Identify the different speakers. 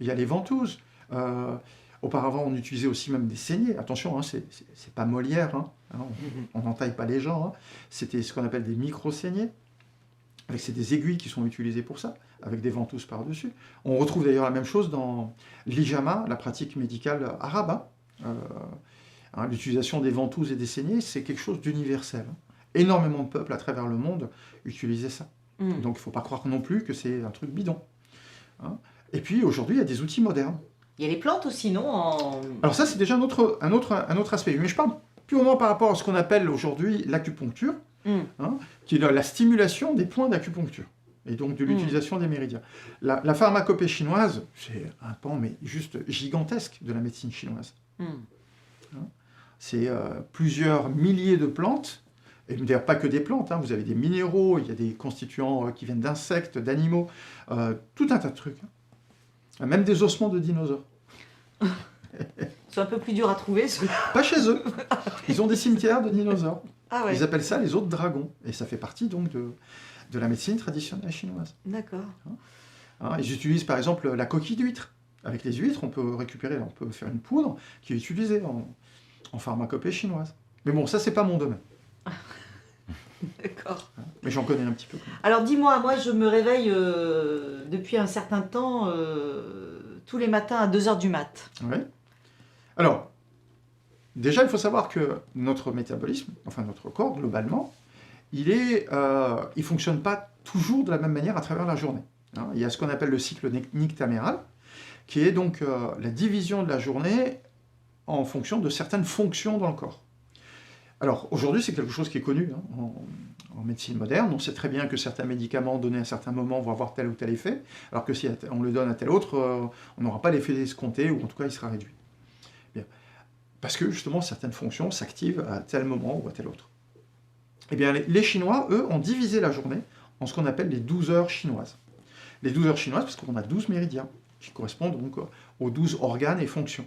Speaker 1: il y a les ventouses. Auparavant, on utilisait aussi même des saignées. Attention, hein, c'est pas Molière, hein, on n'entaille pas les gens. Hein. C'était ce qu'on appelle des micro-saignées. C'est des aiguilles qui sont utilisées pour ça, avec des ventouses par-dessus. On retrouve d'ailleurs la même chose dans l'hijama, la pratique médicale arabe. L'utilisation des ventouses et des saignées, c'est quelque chose d'universel. Énormément de peuples à travers le monde utilisaient ça. Donc il ne faut pas croire non plus que c'est un truc bidon. Hein. Et puis aujourd'hui, il y a des outils modernes.
Speaker 2: Il y a les plantes aussi, non
Speaker 1: Alors ça, c'est déjà un autre aspect. Mais je parle purement par rapport à ce qu'on appelle aujourd'hui l'acupuncture, qui est la stimulation des points d'acupuncture, et donc de l'utilisation des méridiens. La pharmacopée chinoise, c'est un pan mais juste gigantesque de la médecine chinoise. C'est plusieurs milliers de plantes, et d'ailleurs pas que des plantes, vous avez des minéraux, il y a des constituants qui viennent d'insectes, d'animaux, tout un tas de trucs. Même des ossements de dinosaures.
Speaker 2: C'est un peu plus dur à trouver.
Speaker 1: Pas chez eux. Ils ont des cimetières de dinosaures.
Speaker 2: Ah ouais.
Speaker 1: Ils appellent ça les os de dragon. Et ça fait partie donc de la médecine traditionnelle chinoise.
Speaker 2: D'accord.
Speaker 1: Ils utilisent par exemple la coquille d'huître. Avec les huîtres, on peut faire une poudre qui est utilisée en pharmacopée chinoise. Mais bon, ça, c'est pas mon domaine.
Speaker 2: D'accord.
Speaker 1: Mais j'en connais un petit peu.
Speaker 2: Alors dis-moi, moi je me réveille depuis un certain temps, tous les matins à 2 h du mat.
Speaker 1: Oui. Alors, déjà, il faut savoir que notre métabolisme, enfin notre corps, globalement, il ne fonctionne pas toujours de la même manière à travers la journée. Il y a ce qu'on appelle le cycle nictaméral, qui est donc la division de la journée en fonction de certaines fonctions dans le corps. Alors, aujourd'hui, c'est quelque chose qui est connu en médecine moderne. On sait très bien que certains médicaments donnés à un certain moment vont avoir tel ou tel effet, alors que si on le donne à tel autre, on n'aura pas l'effet escompté, ou en tout cas, il sera réduit. Bien. Parce que, justement, certaines fonctions s'activent à tel moment ou à tel autre. Eh bien, les Chinois, eux, ont divisé la journée en ce qu'on appelle les 12 heures chinoises. Les 12 heures chinoises, parce qu'on a 12 méridiens, qui correspondent donc aux 12 organes et fonctions.